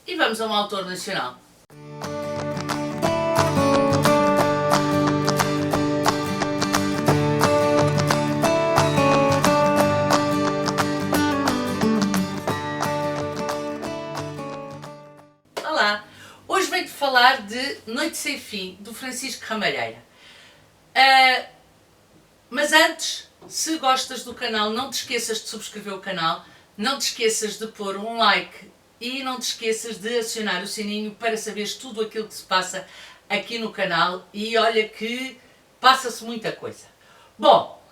E vamos a um autor nacional. Olá! Hoje venho-te falar de Noite Sem Fim, do Francisco Ramalheira. Mas antes, se gostas do canal, não te esqueças de subscrever o canal, não te esqueças de pôr um like e não te esqueças de acionar o sininho para saberes tudo aquilo que se passa aqui no canal. E olha que passa-se muita coisa. Bom,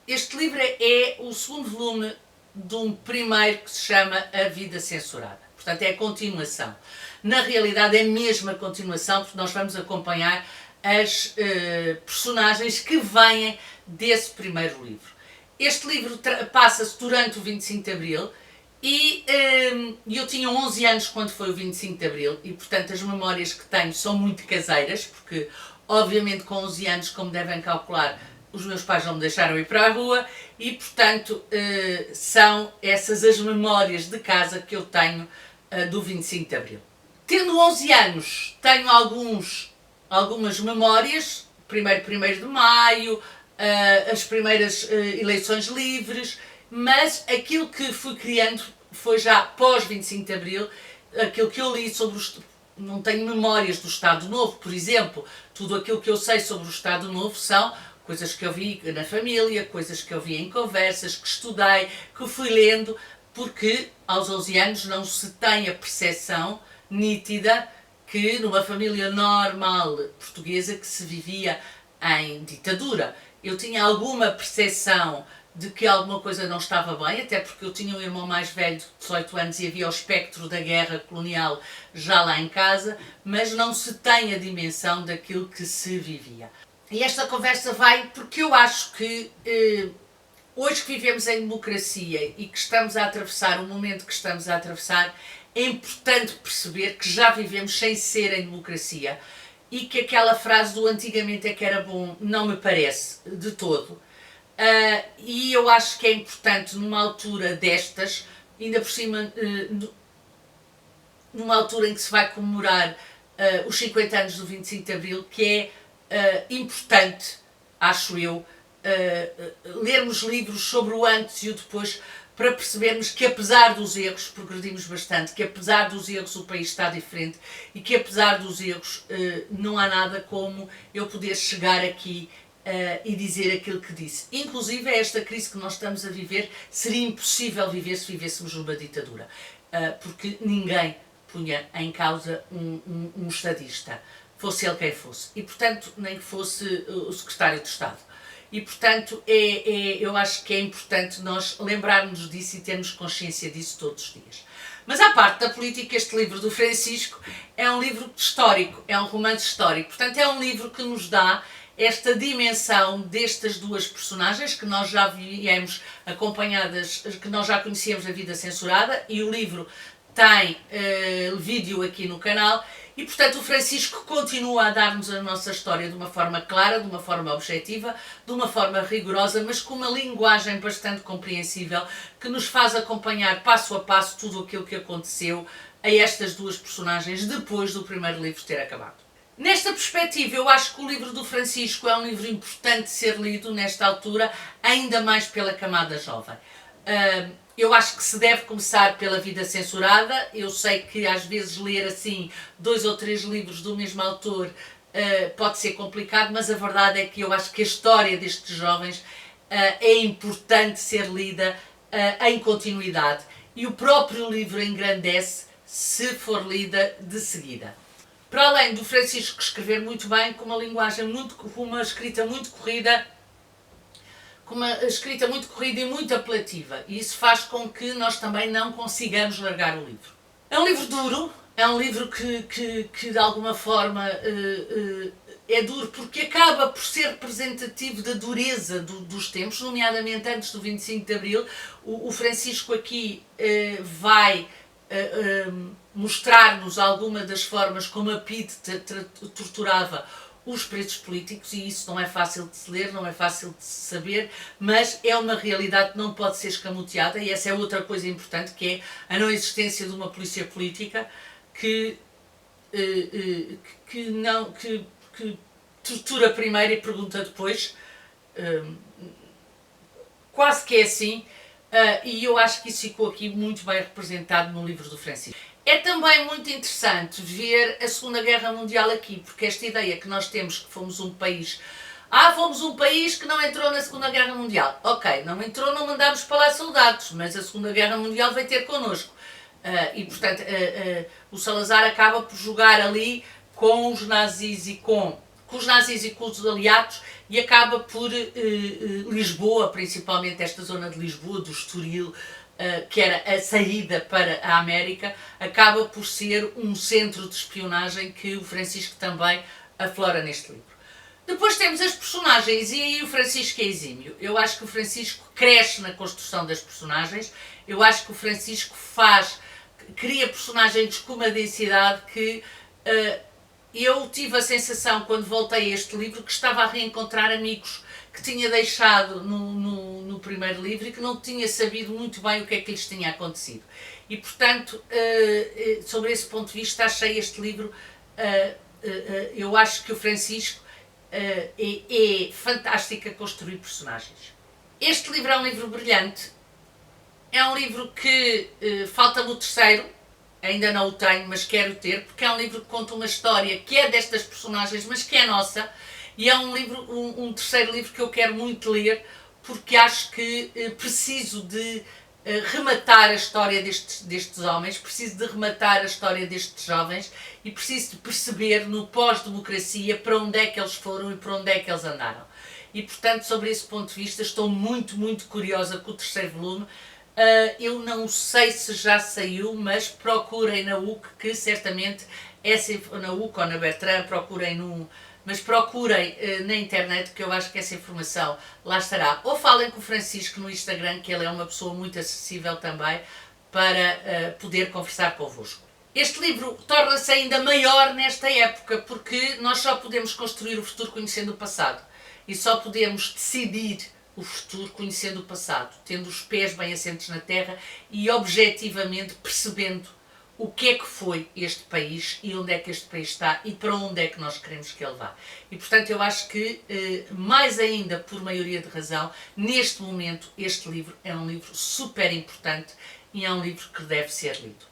este livro é o segundo volume de um primeiro que se chama A Vida Censurada. Portanto, é a continuação. Na realidade, é mesmo a continuação, porque nós vamos acompanhar as personagens que vêm desse primeiro livro. Este livro passa-se durante o 25 de Abril e eu tinha 11 anos quando foi o 25 de Abril e, portanto, as memórias que tenho são muito caseiras, porque, obviamente, com 11 anos, como devem calcular, os meus pais não me deixaram ir para a rua e, portanto, são essas as memórias de casa que eu tenho do 25 de Abril. Tendo 11 anos, tenho algumas memórias, 1º de Maio, as primeiras eleições livres, mas aquilo que fui criando foi já pós 25 de Abril, aquilo que eu li sobre não tenho memórias do Estado Novo, por exemplo. Tudo aquilo que eu sei sobre o Estado Novo são coisas que eu vi na família, coisas que eu vi em conversas, que estudei, que fui lendo, porque aos 11 anos não se tem a percepção nítida que numa família normal portuguesa que se vivia em ditadura. Eu tinha alguma percepção de que alguma coisa não estava bem, até porque eu tinha um irmão mais velho de 18 anos e havia o espectro da guerra colonial já lá em casa, mas não se tem a dimensão daquilo que se vivia. E esta conversa vai porque eu acho que hoje que vivemos em democracia e que estamos a atravessar o momento que estamos a atravessar, é importante perceber que já vivemos sem ser em democracia e que aquela frase do antigamente é que era bom não me parece de todo. E eu acho que é importante numa altura destas, ainda por cima numa altura em que se vai comemorar os 50 anos do 25 de Abril, que é importante, acho eu, lermos livros sobre o antes e o depois, para percebermos que apesar dos erros progredimos bastante, que apesar dos erros o país está diferente e que apesar dos erros não há nada como eu poder chegar aqui e dizer aquilo que disse. Inclusive esta crise que nós estamos a viver seria impossível viver se vivêssemos numa ditadura, porque ninguém punha em causa um estadista, fosse ele quem fosse, e portanto nem que fosse o secretário de Estado. E, portanto, eu acho que é importante nós lembrarmos disso e termos consciência disso todos os dias. Mas, à parte da política, este livro do Francisco é um livro histórico, é um romance histórico. Portanto, é um livro que nos dá esta dimensão destas duas personagens que nós já viemos acompanhadas, que nós já conhecíamos A Vida Censurada, e o livro tem vídeo aqui no canal. E, portanto, o Francisco continua a dar-nos a nossa história de uma forma clara, de uma forma objetiva, de uma forma rigorosa, mas com uma linguagem bastante compreensível, que nos faz acompanhar passo a passo tudo aquilo que aconteceu a estas duas personagens depois do primeiro livro ter acabado. Nesta perspectiva, eu acho que o livro do Francisco é um livro importante de ser lido nesta altura, ainda mais pela camada jovem. Eu acho que se deve começar pela Vida Censurada. Eu sei que às vezes ler assim 2 ou 3 livros do mesmo autor pode ser complicado, mas a verdade é que eu acho que a história destes jovens é importante ser lida em continuidade, e o próprio livro engrandece se for lida de seguida. Para além do Francisco escrever muito bem, com uma linguagem com uma escrita muito corrida, e muito apelativa, e isso faz com que nós também não consigamos largar o livro. É um livro duro, é um livro que de alguma forma é duro porque acaba por ser representativo da dureza dos tempos, nomeadamente antes do 25 de Abril. O Francisco aqui vai mostrar-nos alguma das formas como a PIDE torturava os presos políticos, e isso não é fácil de se ler, não é fácil de se saber, mas é uma realidade que não pode ser escamoteada, e essa é outra coisa importante, que é a não existência de uma polícia política que tortura primeiro e pergunta depois, quase que é assim, e eu acho que isso ficou aqui muito bem representado no livro do Francisco. É também muito interessante ver a Segunda Guerra Mundial aqui, porque esta ideia que nós temos que fomos um país que não entrou na Segunda Guerra Mundial. Ok, não entrou, não mandámos para lá soldados, mas a Segunda Guerra Mundial veio ter connosco. E portanto o Salazar acaba por jogar ali com os nazis e com os nazis e com os aliados, e acaba por Lisboa, principalmente esta zona de Lisboa, do Estoril, que era a saída para a América, acaba por ser um centro de espionagem que o Francisco também aflora neste livro. Depois temos as personagens, e aí o Francisco é exímio. Eu acho que o Francisco cresce na construção das personagens, eu acho que o Francisco cria personagens com uma densidade que eu tive a sensação, quando voltei a este livro, que estava a reencontrar amigos que tinha deixado no primeiro livro e que não tinha sabido muito bem o que é que lhes tinha acontecido. E, portanto, sobre esse ponto de vista, achei este livro, eu acho que o Francisco é fantástico a construir personagens. Este livro é um livro brilhante, é um livro que falta-me o terceiro, ainda não o tenho, mas quero ter, porque é um livro que conta uma história que é destas personagens, mas que é nossa, e é um terceiro livro que eu quero muito ler, porque acho que preciso de rematar a história destes homens, preciso de rematar a história destes jovens, e preciso de perceber no pós-democracia para onde é que eles foram e para onde é que eles andaram. E, portanto, sobre esse ponto de vista, estou muito, muito curiosa com o terceiro volume. Eu não sei se já saiu, mas procurem na UC, que certamente na UC ou na Bertrand, mas procurem na internet, que eu acho que essa informação lá estará. Ou falem com o Francisco no Instagram, que ele é uma pessoa muito acessível também, para poder conversar convosco. Este livro torna-se ainda maior nesta época, porque nós só podemos construir o futuro conhecendo o passado, e só podemos decidir o futuro conhecendo o passado, tendo os pés bem assentos na terra e objetivamente percebendo o que é que foi este país e onde é que este país está e para onde é que nós queremos que ele vá. E, portanto, eu acho que, mais ainda por maioria de razão, neste momento este livro é um livro super importante e é um livro que deve ser lido.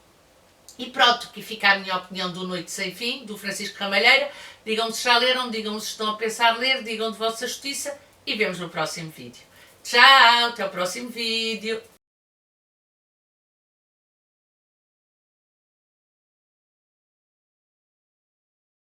E pronto, aqui fica a minha opinião do Noite Sem Fim, do Francisco Ramalheira. Digam-me se já leram, digam-me se estão a pensar ler, digam de vossa justiça, e vemos no próximo vídeo. Tchau, até o próximo vídeo.